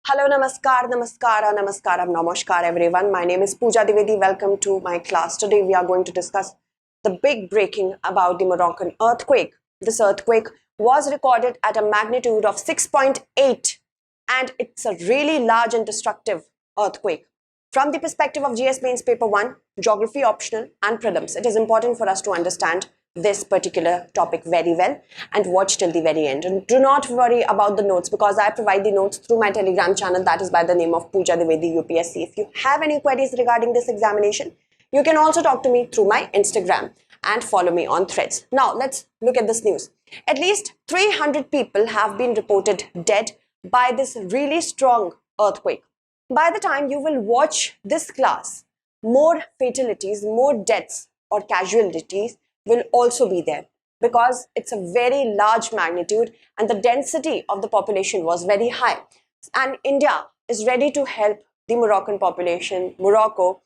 Hello, namaskar, namaskara, namaskaram, namaskar everyone. My name is Pooja Dwivedi. Welcome to my class. Today we are going to discuss the big breaking about the Moroccan earthquake. This earthquake was recorded at a magnitude of 6.8 and it's a really large and destructive earthquake. From the perspective of GS Mains Paper 1, Geography Optional and Prelims, it is important for us to understand this particular topic very well and watch till the very end. And do not worry about the notes because I provide the notes through my Telegram channel that is by the name of Pooja Dwivedi UPSC. If you have any queries regarding this examination, you can also talk to me through my Instagram and follow me on Threads. Now let's look at this news. At least 300 people have been reported dead by this really strong earthquake. By the time you will watch this class, more fatalities, more deaths or casualties will also be there because it's a very large magnitude and the density of the population was very high. And India is ready to help the Moroccan population, Morocco,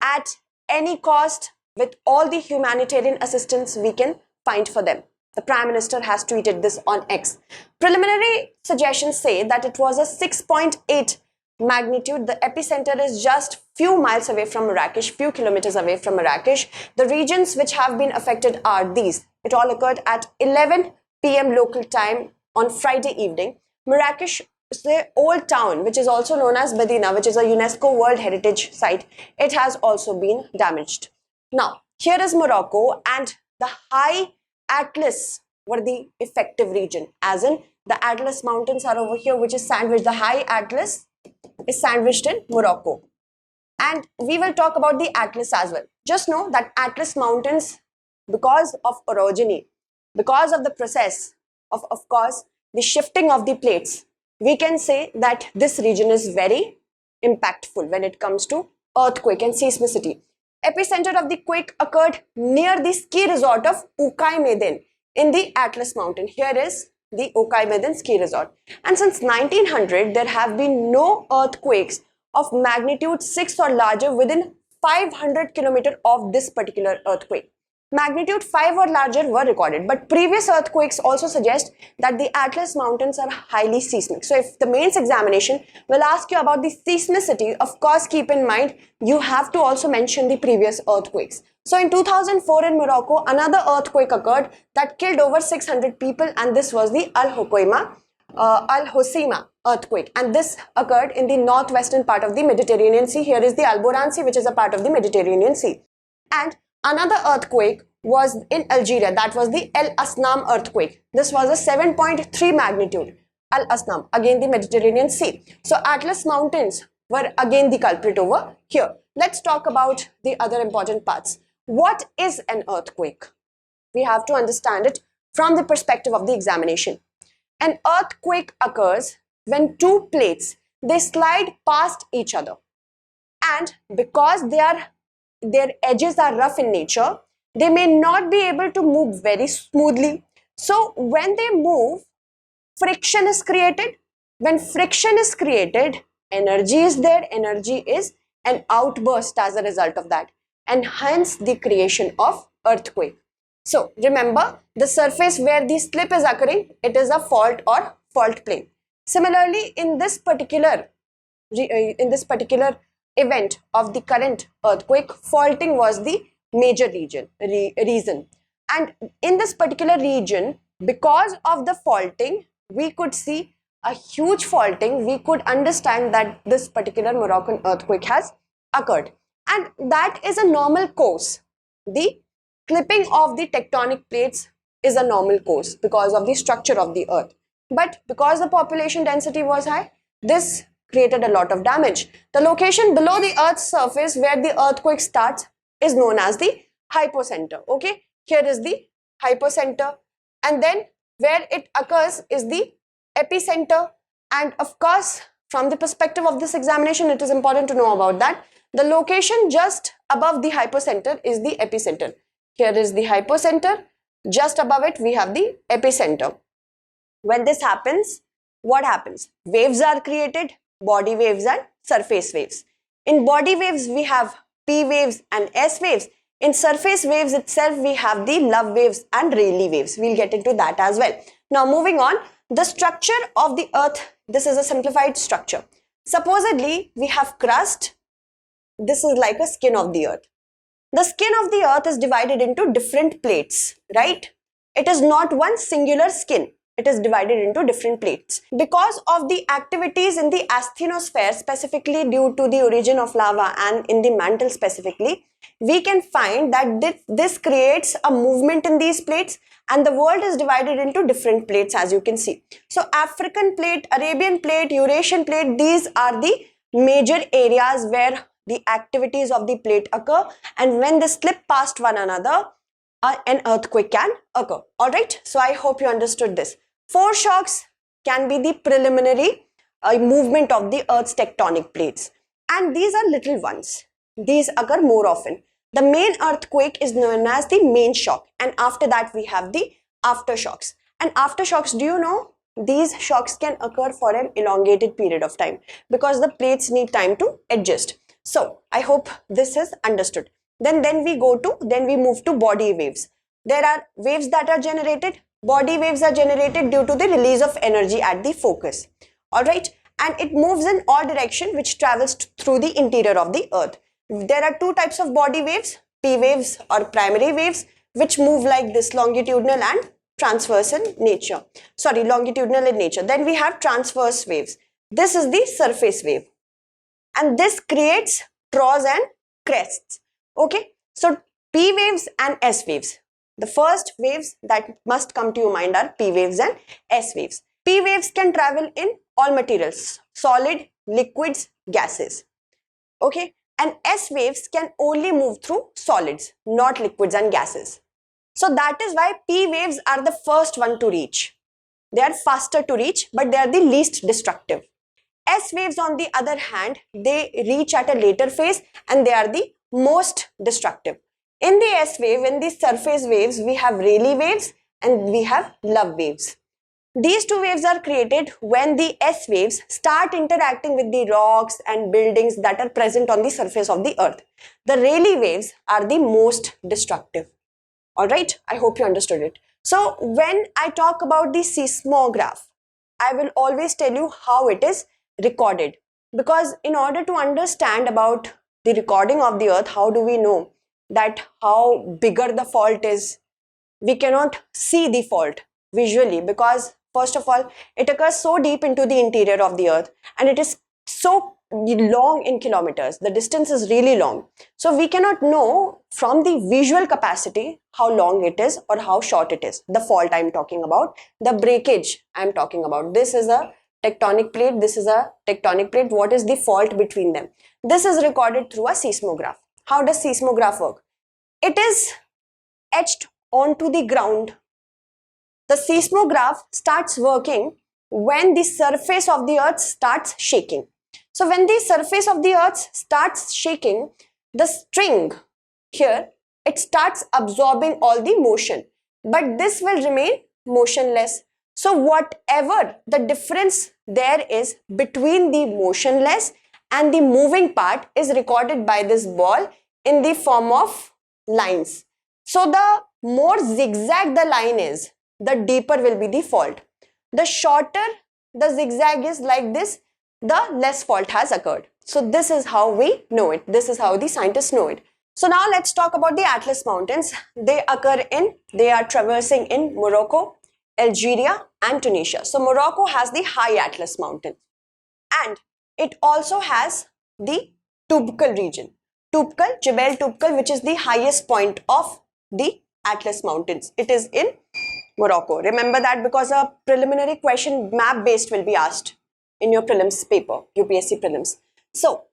at any cost with all the humanitarian assistance we can find for them. The Prime Minister has tweeted this on X. Preliminary suggestions say that it was a 6.8 magnitude. The epicenter is just few miles away from Marrakesh, few kilometers away from Marrakesh. The regions which have been affected are these. It all occurred at 11 p.m. local time on Friday evening. Marrakesh is the old town, which is also known as Medina, which is a UNESCO World Heritage Site. It has also been damaged. Now, here is Morocco and the high Atlas were the effective region, as in the Atlas Mountains are over here, which is sandwiched. The high Atlas is sandwiched in Morocco. And we will talk about the Atlas as well. Just know that Atlas Mountains, because of orogeny, because of the process of course, the shifting of the plates, we can say that this region is very impactful when it comes to earthquake and seismicity. Epicenter of the quake occurred near the ski resort of Ouarzazate in the Atlas Mountain. Here is the Ouarzazate ski resort. And since 1900, there have been no earthquakes of magnitude 6 or larger within 500 kilometers of this particular earthquake. Magnitude 5 or larger were recorded, but previous earthquakes also suggest that the Atlas Mountains are highly seismic. So if the mains examination will ask you about the seismicity, of course keep in mind you have to also mention the previous earthquakes. So in 2004 in Morocco, another earthquake occurred that killed over 600 people, and this was the Al-Haouz earthquake, and this occurred in the northwestern part of the Mediterranean Sea. Here is the Alboran Sea, which is a part of the Mediterranean Sea. And another earthquake was in Algeria. That was the El Asnam earthquake. This was a 7.3 magnitude. Al Asnam, again the Mediterranean Sea. So Atlas Mountains were again the culprit over here. Let's talk about the other important parts. What is an earthquake? We have to understand it from the perspective of the examination. An earthquake occurs when two plates, they slide past each other, and because their edges are rough in nature, they may not be able to move very smoothly. So when they move, friction is created. When friction is created, energy is there. Energy is an outburst as a result of that, and hence the creation of earthquake. So remember, the surface where the slip is occurring, it is a fault or fault plane. Similarly, in this particular event of the current earthquake, faulting was the major reason. And in this particular region, because of the faulting, we could see a huge faulting. We could understand that this particular Moroccan earthquake has occurred. And that is a normal course. The clipping of the tectonic plates is a normal course because of the structure of the earth. But because the population density was high, this created a lot of damage. The location below the earth's surface where the earthquake starts is known as the hypocenter. Okay, here is the hypocenter, and then where it occurs is the epicenter. And of course, from the perspective of this examination, it is important to know about that. The location just above the hypocenter is the epicenter. Here is the hypocenter. Just above it, we have the epicenter. When this happens, what happens? Waves are created, body waves and surface waves. In body waves, we have P waves and S waves. In surface waves itself, we have the love waves and Rayleigh waves. We'll get into that as well. Now moving on, the structure of the earth, this is a simplified structure. Supposedly, we have crust. This is like a skin of the earth. The skin of the earth is divided into different plates, right? It is not one singular skin. It is divided into different plates. Because of the activities in the asthenosphere, specifically due to the origin of lava and in the mantle specifically, we can find that this creates a movement in these plates, and the world is divided into different plates, as you can see. So African plate, Arabian plate, Eurasian plate, these are the major areas where the activities of the plate occur, and when they slip past one another, an earthquake can occur. Alright, so I hope you understood this. Foreshocks can be the preliminary movement of the earth's tectonic plates, and these are little ones. These occur more often. The main earthquake is known as the main shock, and after that we have the aftershocks. And aftershocks, do you know, these shocks can occur for an elongated period of time because the plates need time to adjust. So I hope this is understood. Then we move to body waves. There are waves that are generated. Body waves are generated due to the release of energy at the focus. Alright, and it moves in all direction, which travels through the interior of the earth. There are two types of body waves, P waves or primary waves, which move like this, longitudinal and transverse in nature. Longitudinal in nature. Then we have transverse waves. This is the surface wave, and this creates troughs and crests. Okay, so P waves and S waves. The first waves that must come to your mind are P waves and S waves. P waves can travel in all materials, solid, liquids, gases. Okay, and S waves can only move through solids, not liquids and gases. So that is why P waves are the first one to reach. They are faster to reach, but they are the least destructive. S waves, on the other hand, they reach at a later phase and they are the most destructive. In the S wave, in the surface waves, we have Rayleigh waves and we have Love waves. These two waves are created when the S waves start interacting with the rocks and buildings that are present on the surface of the earth. The Rayleigh waves are the most destructive. Alright, I hope you understood it. So when I talk about the seismograph, I will always tell you how it is recorded, because in order to understand about the recording of the earth, how do we know that how bigger the fault is? We cannot see the fault visually because first of all, it occurs so deep into the interior of the earth and it is so long in kilometers. The distance is really long. So we cannot know from the visual capacity how long it is or how short it is. The fault I am talking about, the breakage I am talking about. This is a tectonic plate, this is a tectonic plate. What is the fault between them? This is recorded through a seismograph. How does seismograph work? It is etched onto the ground. The seismograph starts working when the surface of the earth starts shaking. So when the surface of the earth starts shaking, the string here, it starts absorbing all the motion, but this will remain motionless. So whatever the difference there is between the motionless and the moving part is recorded by this ball in the form of lines. So the more zigzag the line is, the deeper will be the fault. The shorter the zigzag is like this, the less fault has occurred. So this is how we know it. This is how the scientists know it. So now let's talk about the Atlas Mountains. They are traversing in Morocco, Algeria and Tunisia. So Morocco has the high Atlas Mountains and it also has the Toubkal region. Toubkal, Jebel Toubkal, which is the highest point of the Atlas Mountains. It is in Morocco. Remember that because a preliminary question map based will be asked in your prelims paper, UPSC prelims. So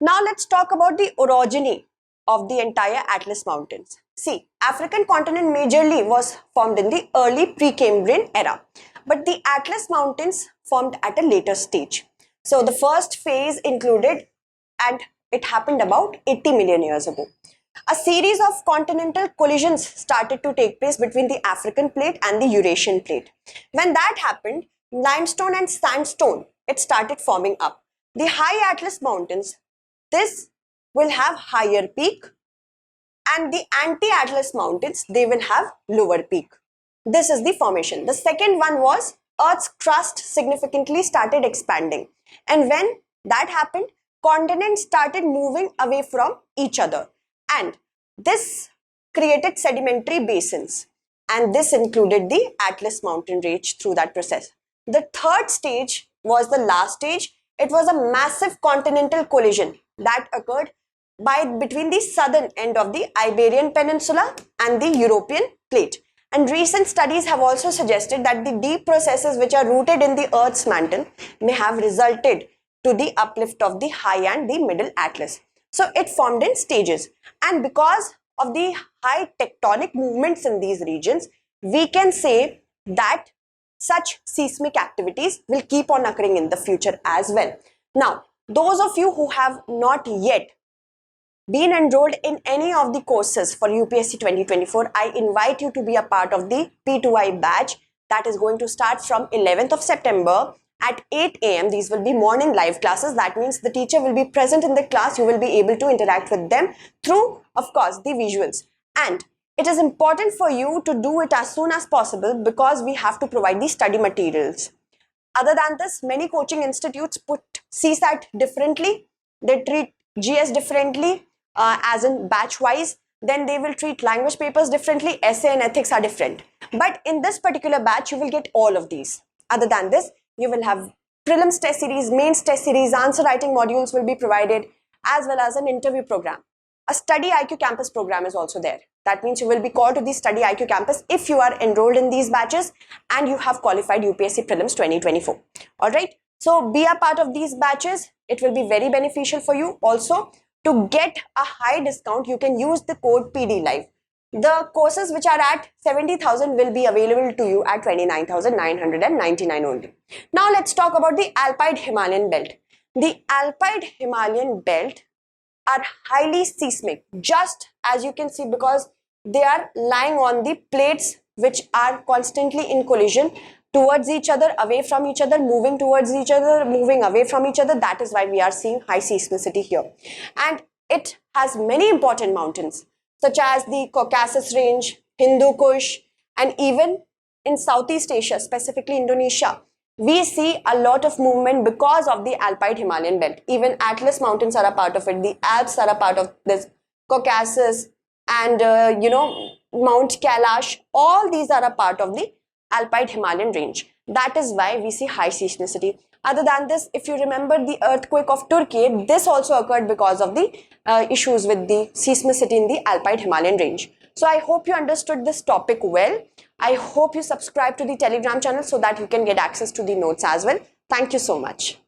now let's talk about the orogeny of the entire Atlas Mountains. See, African continent majorly was formed in the early Precambrian era, but the Atlas Mountains formed at a later stage. So the first phase included, and it happened about 80 million years ago. A series of continental collisions started to take place between the African plate and the Eurasian plate. When that happened, limestone and sandstone, it started forming up. The high Atlas Mountains, this will have higher peak, and the anti-Atlas Mountains, they will have lower peak. This is the formation. The second one was Earth's crust significantly started expanding. And when that happened, continents started moving away from each other, and this created sedimentary basins, and this included the Atlas mountain range through that process. The third stage was the last stage. It was a massive continental collision that occurred between the southern end of the Iberian Peninsula and the European plate. And recent studies have also suggested that the deep processes which are rooted in the Earth's mantle may have resulted to the uplift of the high and the middle Atlas. So it formed in stages. And because of the high tectonic movements in these regions, we can say that such seismic activities will keep on occurring in the future as well. Now, those of you who have not yet been enrolled in any of the courses for UPSC 2024, I invite you to be a part of the P2I batch that is going to start from 11th of September at 8 a.m. These will be morning live classes. That means the teacher will be present in the class. You will be able to interact with them through, of course, the visuals. And it is important for you to do it as soon as possible because we have to provide the study materials. Other than this, many coaching institutes put CSAT differently. They treat GS differently, as in batch wise. Then they will treat language papers differently. Essay and ethics are different. But in this particular batch, you will get all of these. Other than this, you will have prelims test series, mains test series, answer writing modules will be provided, as well as an interview program. A StudyIQ campus program is also there. That means you will be called to the StudyIQ campus if you are enrolled in these batches and you have qualified UPSC Prelims 2024. Alright, so be a part of these batches. It will be very beneficial for you. Also, to get a high discount, you can use the code PDLive. The courses which are at 70,000 will be available to you at 29,999 only. Now let's talk about the Alpine Himalayan belt. The Alpine Himalayan belt are highly seismic, just as you can see, because they are lying on the plates which are constantly in collision towards each other, away from each other, moving towards each other, moving away from each other. That is why we are seeing high seismicity here. And it has many important mountains such as the Caucasus Range, Hindu Kush, and even in Southeast Asia, specifically Indonesia, we see a lot of movement because of the Alpine Himalayan belt. Even Atlas mountains are a part of it. The Alps are a part of this. Caucasus and Mount Kailash, all these are a part of the Alpine Himalayan range. That is why we see high seismicity. Other than this, if you remember the earthquake of Turkey, this also occurred because of the issues with the seismicity in the Alpine Himalayan range. So I hope you understood this topic well. I hope you subscribe to the Telegram channel so that you can get access to the notes as well. Thank you so much.